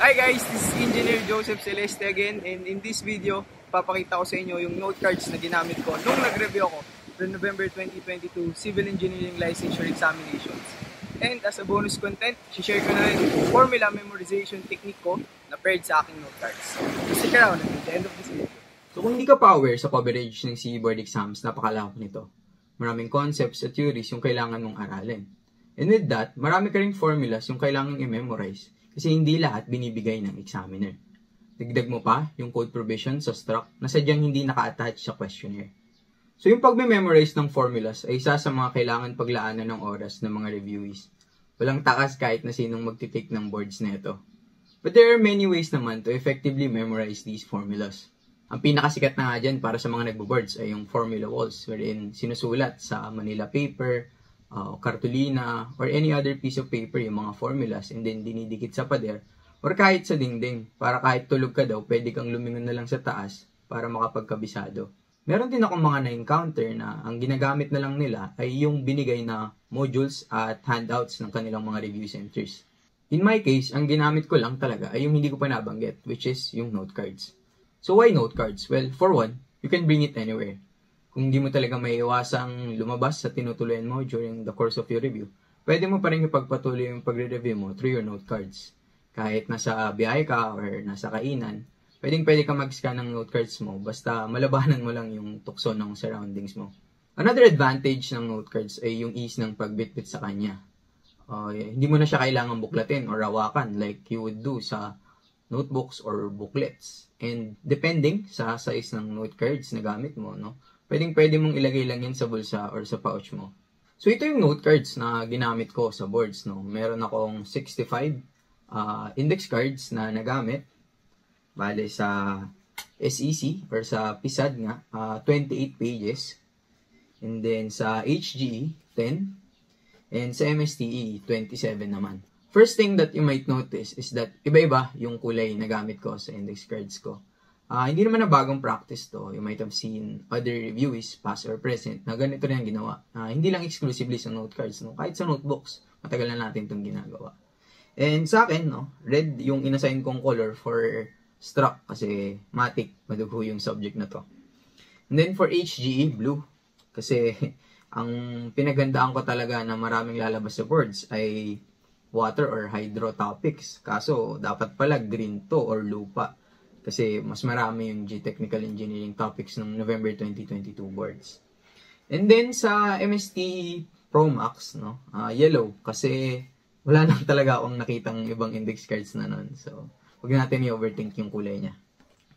Hi guys, this is Engineer Joseph Celeste again, and in this video, papakita ko sa inyo yung note cards na ginamit ko nung nag-review ako for November 2022 Civil Engineering Licensure Examinations. And as a bonus content, share ko na rin yung formula memorization technique ko na paired sa aking note cards. So, stick around until the end of this video. So kung hindi ka pa aware sa coverage ng CE Board exams, napakalawak nito. Maraming concepts at theories yung kailangan mong aralin. And with that, marami ka ring formulas yung kailangan i-memorize kasi hindi lahat binibigay ng examiner. Dagdag mo pa yung code provision sa struct na sadyang hindi naka-attach sa questionnaire. So yung pagme-memorize ng formulas ay isa sa mga kailangan paglaanan ng oras ng mga reviewees. Walang takas kahit na sinong magtitake ng boards nito. But there are many ways naman to effectively memorize these formulas. Ang pinakasikat na nga dyan para sa mga nagbo-boards ay yung formula walls wherein sinusulat sa Manila paper, cartolina, or any other piece of paper yung mga formulas and then dinidikit sa pader or kahit sa dingding para kahit tulog ka daw, pwede kang lumingon na lang sa taas para makapagkabisado. Meron din akong mga na-encounter na ang ginagamit na lang nila ay yung binigay na modules at handouts ng kanilang mga review centers. In my case, ang ginamit ko lang talaga ay yung hindi ko pa nabanggit, which is yung note cards. So why note cards? Well, for one, you can bring it anywhere. Kung hindi mo talaga maiiwasang lumabas sa tinutuluyan mo during the course of your review, pwede mo pa rin ipagpatuloy yung pagre-review mo through your note cards. Kahit nasa biyahe ka or nasa kainan, pwede ka mag-scan ng note cards mo basta malabanan mo lang yung tukso ng surroundings mo. Another advantage ng note cards ay yung ease ng pagbitbit sa kanya. Hindi mo na siya kailangang buklatin or rawakan like you would do sa notebooks or booklets. And depending sa size ng note cards na gamit mo, no, pwede mong ilagay lang yan sa bulsa or sa pouch mo. So ito yung note cards na ginamit ko sa boards, no. Meron akong 65 index cards na nagamit. Bale sa SEC or sa PISAD nga, 28 pages. And then sa HGE, 10. And sa MSTE, 27 naman. First thing that you might notice is that iba-iba yung kulay na gamit ko sa index cards ko. Hindi naman na bagong practice to. You might have seen other reviewees, past or present, na ganito rin ang ginawa. Hindi lang exclusively sa note cards, no? Kahit sa notebooks, matagal na natin itong ginagawa. And sa akin, no, red yung inassign kong color for struct kasi matik, madugo yung subject na to. And then for HGE, blue. Kasi ang pinagandaan ko talaga na maraming lalabas sa boards ay water or hydro topics. Kaso, dapat pala green to or lupa. Kasi mas marami yung Geotechnical Engineering topics ng November 2022 boards. And then sa MST Pro Max, no, yellow. Kasi wala lang talaga akong nakitang ibang index cards na nun. So, huwag natin i-overthink yung kulay niya.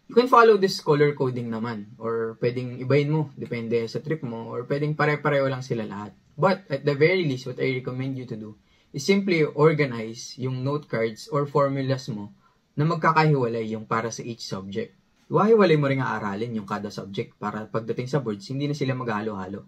You can follow this color coding naman. Or pwedeng ibahin mo, depende sa trip mo. Or pwedeng pare-pareho lang sila lahat. But at the very least, what I recommend you to do is simply organize yung note cards or formulas mo na magkakahiwalay yung para sa each subject. Iwahiwalay mo rin aralin yung kada subject para pagdating sa boards, hindi na sila maghalo-halo.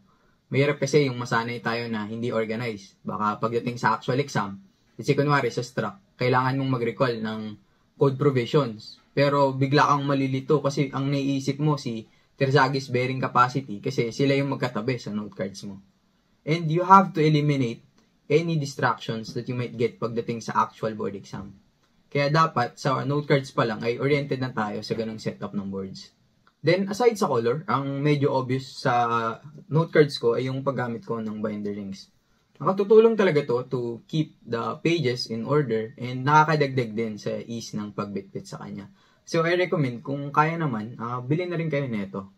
Mahirap kasi yung masanay tayo na hindi organized. Baka pagdating sa actual exam, kasi kunwari sa struct, kailangan mong mag-recall ng code provisions. Pero bigla kang malilito kasi ang naiisip mo si Terzaghi's bearing capacity kasi sila yung magkatabi sa note cards mo. And you have to eliminate any distractions that you might get pagdating sa actual board exam. Kaya dapat sa note cards pa lang ay oriented na tayo sa ganung setup ng boards. Then aside sa color, ang medyo obvious sa note cards ko ay yung paggamit ko ng binder rings. Nakatutulong talaga to to keep the pages in order and nakakadagdag din sa ease ng pagbitbit sa kanya. So I recommend kung kaya naman, bilhin na rin kayo nito.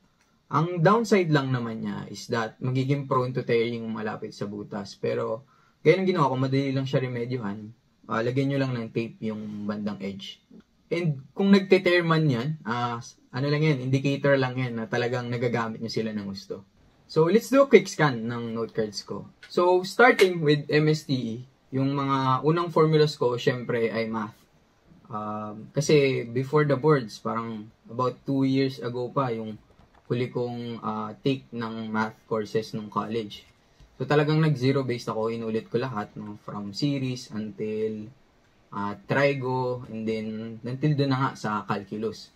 Ang downside lang naman niya is that magiging prone to tearing malapit sa butas. Pero ganyan ang ginawa ko, madali lang siya remedyohan. Lagyan nyo lang ng tape yung bandang edge. And kung nagte-tear man yan, ano lang yan, indicator lang yan na talagang nagagamit nyo sila ng gusto. So let's do a quick scan ng note cards ko. So starting with MSTE, yung mga unang formulas ko, syempre ay math. Kasi before the boards, parang about 2 years ago pa yung huli kong take ng math courses nung college. So talagang nag-zero based ako, inulit ko lahat, no, from series until trigo, and then until doon na nga sa calculus.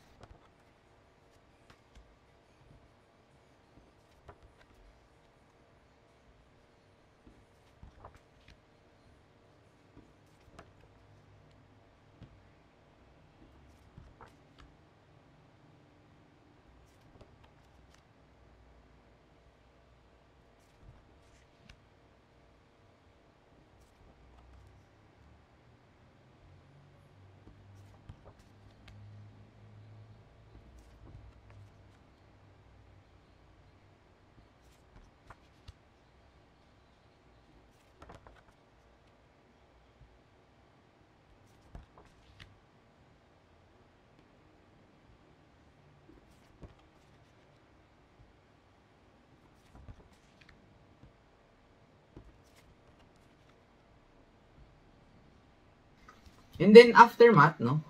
And then after math, no,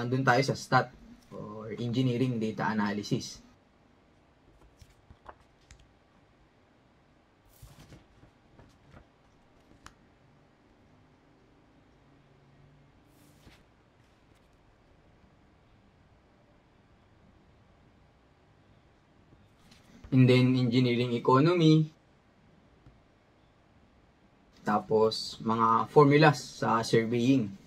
dun tayo sa stat or engineering data analysis. And then engineering economy. Tapos mga formulas sa surveying.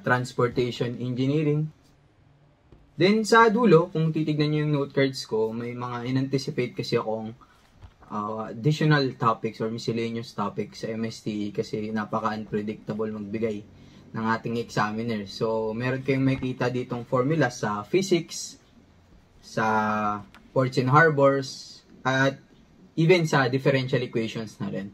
Transportation engineering. Then sa dulo, kung titignan nyo yung note cards ko, may mga in-anticipate kasi akong additional topics or miscellaneous topics sa MST kasi napaka-unpredictable magbigay ng ating examiner. So, meron kayong makita ditong formula sa physics, sa ports and harbors, at even sa differential equations na rin.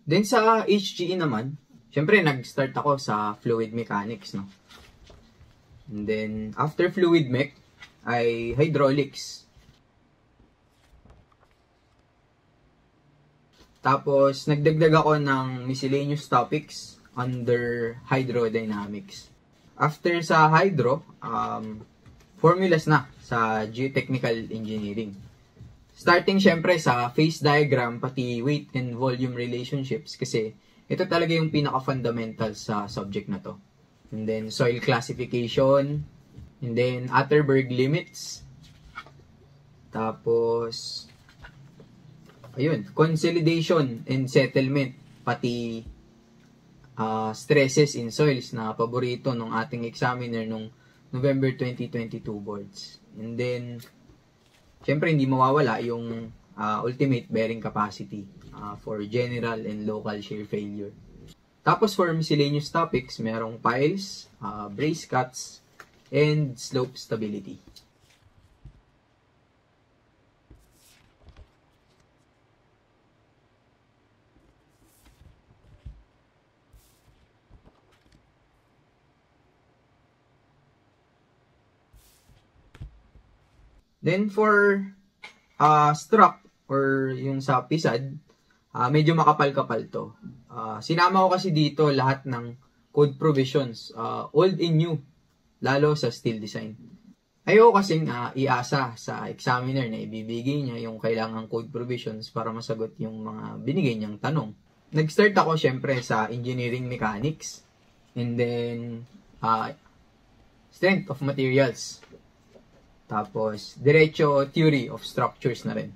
Then sa HGE naman, syempre nag-start ako sa fluid mechanics, no? And then after fluid mech ay hydraulics. Tapos nagdagdag ako ng miscellaneous topics under hydrodynamics. After sa hydro, formulas na sa geotechnical engineering. Starting syempre sa phase diagram, pati weight and volume relationships kasi ito talaga yung pinaka-fundamental sa subject na to. And then soil classification, and then Atterberg limits. Tapos ayun, consolidation and settlement, pati stresses in soils na paborito ng ating examiner nung November 2022 boards. And then syempre, hindi mawawala yung ultimate bearing capacity for general and local shear failure. Tapos for miscellaneous topics, merong piles, brace cuts, and slope stability. Then for struct or yung sa PISAD, medyo makapal-kapal to. Sinama ko kasi dito lahat ng code provisions, old and new, lalo sa steel design. Ayoko kasing iasa sa examiner na ibibigay niya yung kailangang code provisions para masagot yung mga binigay niyang tanong. Nag-start ako syempre sa engineering mechanics, and then strength of materials. Tapos, diretso theory of structures na rin.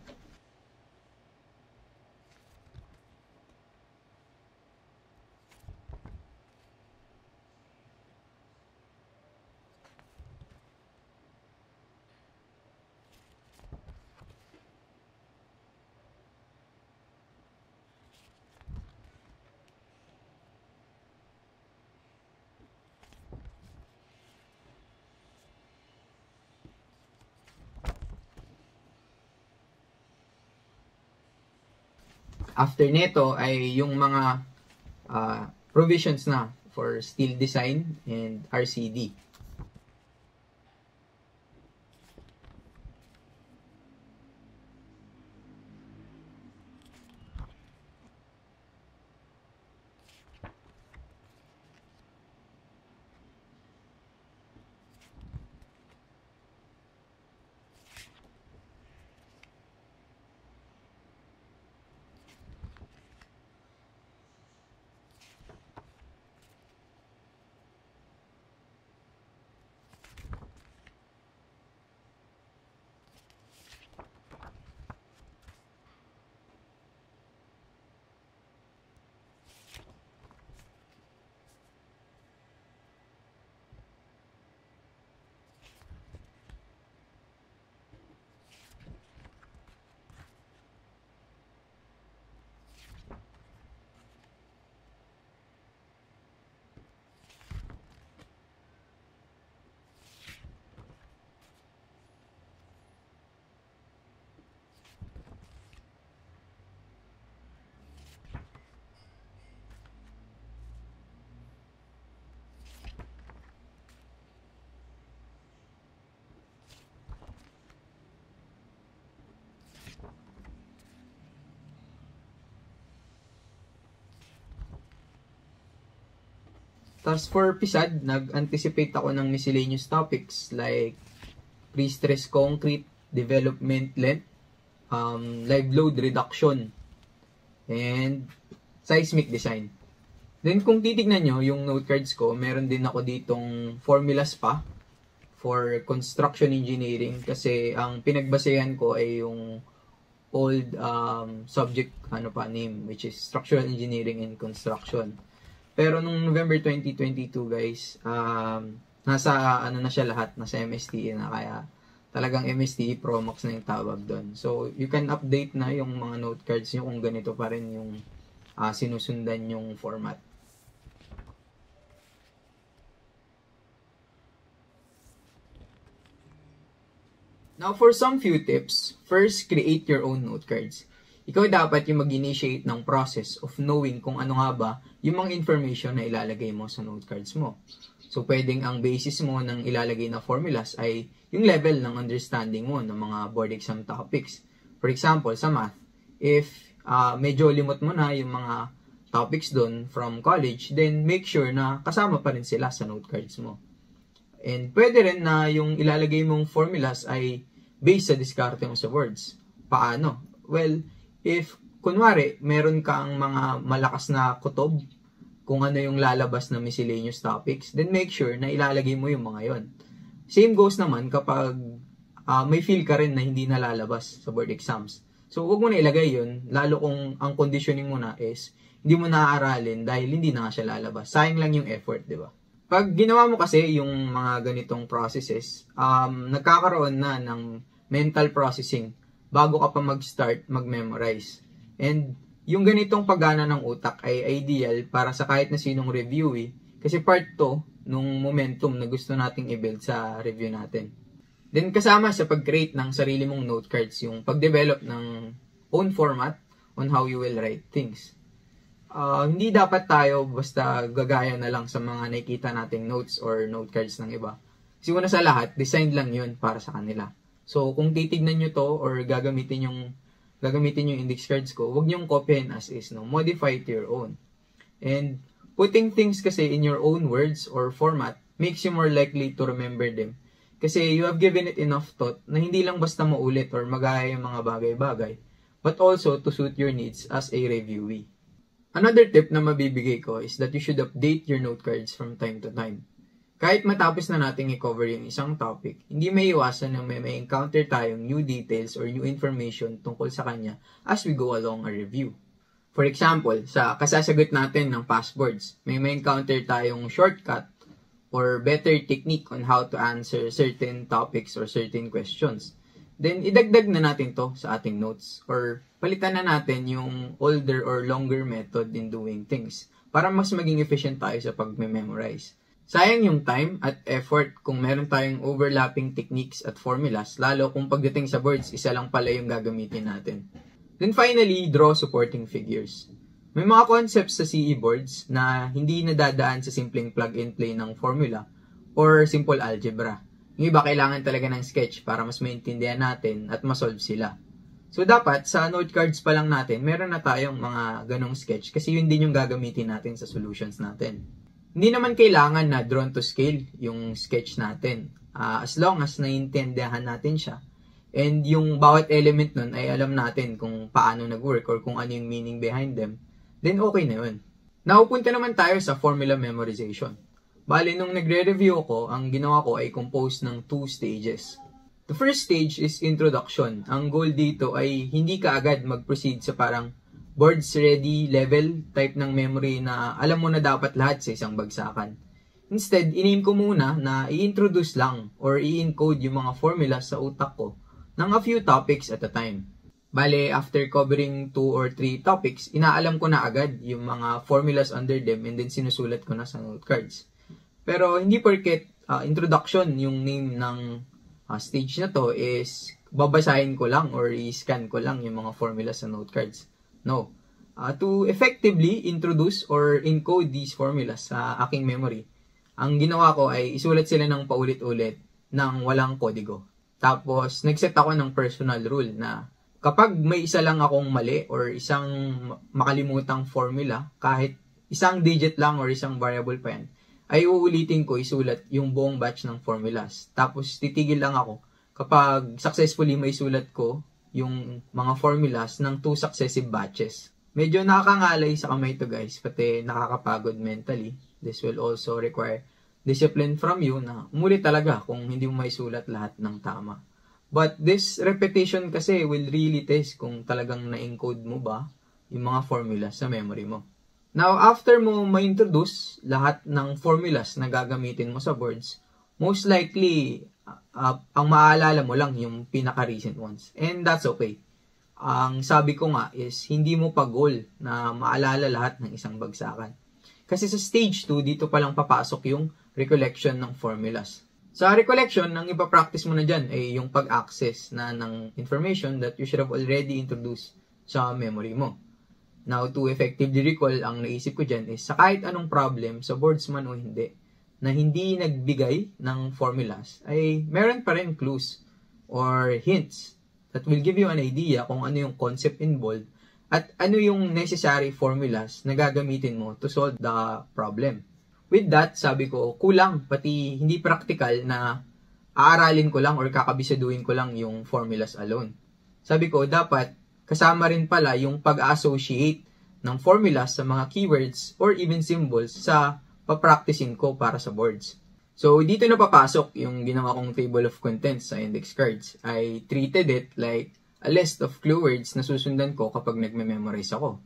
After nito ay yung mga provisions na for steel design and RCD. Tapos for PSAD, nag-anticipate ako ng miscellaneous topics like pre-stress concrete, development length, live load reduction, and seismic design. Then kung titignan nyo yung note cards ko, meron din ako ditong formulas pa for construction engineering kasi ang pinagbasehan ko ay yung old subject name, which is structural engineering and construction. Pero nung November 2022 guys, nasa na siya lahat, nasa MSTE na, kaya talagang MSTE Pro Max na yung tawag doon. So you can update na yung mga note cards nyo kung ganito pa rin yung sinusundan yung format. Now, for some few tips, first, create your own note cards. Ikaw dapat yung mag-initiate ng process of knowing kung ano nga ba yung mga information na ilalagay mo sa note cards mo. So, pwedeng ang basis mo ng ilalagay na formulas ay yung level ng understanding mo ng mga board exam topics. For example, sa math, if medyo limot mo na yung mga topics doon from college, then make sure na kasama pa rin sila sa note cards mo. And pwede rin na yung ilalagay mong formulas ay based sa diskarte mo sa words. Paano? Well, if kunwari meron kang mga malakas na kutob kung ano yung lalabas na miscellaneous topics, then make sure na ilalagay mo yung mga yon. Same goes naman kapag may feel ka rin na hindi nalalabas sa board exams. So, huwag mo na ilagay yun, lalo kung ang conditioning mo na is hindi mo naaaralin dahil hindi na nga siya lalabas. Sayang lang yung effort, di ba? Pag ginawa mo kasi yung mga ganitong processes, nagkakaroon na ng mental processing bago ka pa mag-start mag-memorize. And yung ganitong paggana ng utak ay ideal para sa kahit na sinong reviewee kasi part to nung momentum na gusto nating i-build sa review natin. Then kasama sa pag-create ng sarili mong note cards yung pag-develop ng own format on how you will write things. Hindi dapat tayo basta gagaya na lang sa mga nakikita nating notes or note cards ng iba. Kasi una sa lahat, designed lang yun para sa kanila. So, kung titignan nyo to or gagamitin yung index cards ko, huwag nyong copyin as is, no? Modify it to your own. And putting things kasi in your own words or format makes you more likely to remember them. Kasi you have given it enough thought na hindi lang basta maulit or magaya yung mga bagay-bagay, but also to suit your needs as a reviewee. Another tip na mabibigay ko is that you should update your note cards from time to time. Kahit matapos na nating i-cover yung isang topic, hindi may iwasan na may encounter tayong new details or new information tungkol sa kanya as we go along a review. For example, sa kasasagot natin ng past boards, may encounter tayong shortcut or better technique on how to answer certain topics or certain questions. Then, idagdag na natin to sa ating notes or palitan na natin yung older or longer method in doing things para mas maging efficient tayo sa pag-memorize. Sayang yung time at effort kung meron tayong overlapping techniques at formulas, lalo kung pagdating sa boards, isa lang pala yung gagamitin natin. Then finally, draw supporting figures. May mga concepts sa CE boards na hindi nadadaan sa simpleng plug-and-play ng formula or simple algebra. Yung iba kailangan talaga ng sketch para mas maintindihan natin at masolve sila. So dapat sa note cards pa lang natin, meron na tayong mga ganong sketch kasi yun din yung gagamitin natin sa solutions natin. Hindi naman kailangan na drawn to scale yung sketch natin. As long as naiintindihan natin siya. And yung bawat element nun ay alam natin kung paano nag-work or kung ano yung meaning behind them, then okay na yun. Naupunta naman tayo sa formula memorization. Bale, nung nagre-review ako, ang ginawa ko ay compose ng 2 stages. The first stage is introduction. Ang goal dito ay hindi ka agad mag-proceed sa parang boards ready level type ng memory na alam mo na dapat lahat sa isang bagsakan. Instead, in-aim ko muna na i-introduce lang or i-encode yung mga formulas sa utak ko ng a few topics at a time. Bale, after covering 2 or 3 topics, inaalam ko na agad yung mga formulas under them and then sinusulat ko na sa note cards. Pero hindi porket introduction yung name ng stage na to is babasahin ko lang or i-scan ko lang yung mga formulas sa note cards. No. To effectively introduce or encode these formulas sa aking memory, ang ginawa ko ay isulat sila ng paulit-ulit ng walang kodigo. Tapos, nag-set ako ng personal rule na kapag may isa lang akong mali or isang makalimutang formula, kahit isang digit lang or isang variable pa yan, ay uulitin ko isulat yung buong batch ng formulas. Tapos titigil lang ako kapag successfully maisulat ko yung mga formulas ng 2 successive batches. Medyo nakakangalay sa kamay to guys, pati nakakapagod mentally. This will also require discipline from you na umulit talaga kung hindi mo maisulat lahat ng tama. But this repetition kasi will really test kung talagang na-encode mo ba yung mga formulas sa memory mo. Now, after mo ma-introduce lahat ng formulas na gagamitin mo sa boards, most likely, ang maaalala mo lang yung pinaka-recent ones. And that's okay. Ang sabi ko nga is, hindi mo pa goal na maalala lahat ng isang bagsakan. Kasi sa stage 2, dito palang papasok yung recollection ng formulas. Sa recollection, ang ipapractice mo na dyan ay yung pag-access na ng information that you should have already introduced sa memory mo. Now, to effectively recall, ang naisip ko dyan is sa kahit anong problem, sa boards man o hindi, na hindi nagbigay ng formulas, ay meron pa rin clues or hints that will give you an idea kung ano yung concept involved at ano yung necessary formulas na gagamitin mo to solve the problem. With that, sabi ko, kulang, pati hindi practical na aaralin ko lang or kakabisaduhin ko lang yung formulas alone. Sabi ko, dapat kasama rin pala yung pag-associate ng formulas sa mga keywords or even symbols sa papracticing ko para sa boards. So, dito na papasok yung ginawa kong table of contents sa index cards. I treated it like a list of clue words na susundan ko kapag nagme-memorize ako.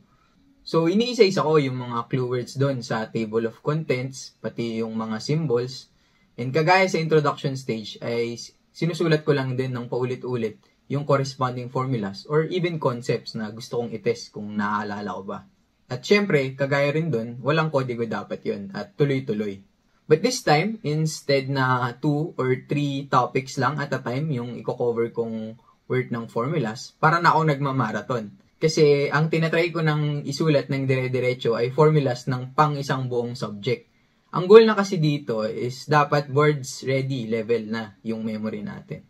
So, iniisa-isa ko yung mga clue words doon sa table of contents, pati yung mga symbols. And kagaya sa introduction stage, ay sinusulat ko lang din ng paulit-ulit yung corresponding formulas or even concepts na gusto kong itest kung naaalala ko ba. At syempre, kagaya rin doon, walang kodigo dapat yun at tuloy-tuloy. But this time, instead na 2 or 3 topics lang at a time yung i-cover kong word ng formulas, para na ako nagmamarathon. Kasi ang tinatry ko ng isulat ng dire-diretso ay formulas ng pang-isang buong subject. Ang goal na kasi dito is dapat boards ready level na yung memory natin.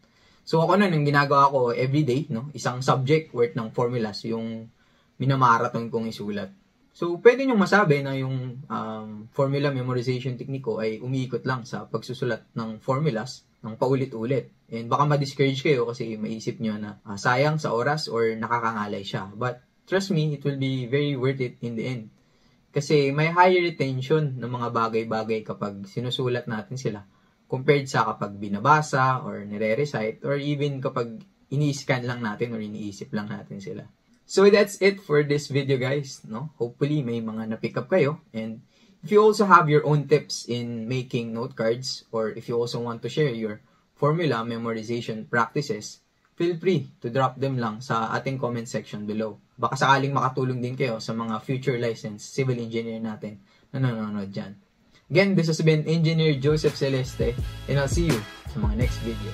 So ako na, nang ginagawa ko everyday, no, isang subject worth ng formulas yung minamarathon kong isulat. So pwede nyo masabi na yung formula memorization technique ko ay umiikot lang sa pagsusulat ng formulas ng paulit-ulit. And baka ma-discourage kayo kasi maisip nyo na sayang sa oras or nakakangalay siya. But trust me, it will be very worth it in the end. Kasi may higher retention ng mga bagay-bagay kapag sinusulat natin sila compared sa kapag binabasa or nire-recite or even kapag ini-scan lang natin or iniisip lang natin sila. So that's it for this video guys. No? Hopefully may mga na-pick up kayo. And if you also have your own tips in making note cards or if you also want to share your formula memorization practices, feel free to drop them lang sa ating comment section below. Baka sakaling makatulong din kayo sa mga future licensed civil engineer natin na nanonood dyan. Again, this has been Engineer Joseph Celeste and I'll see you sa mga next video.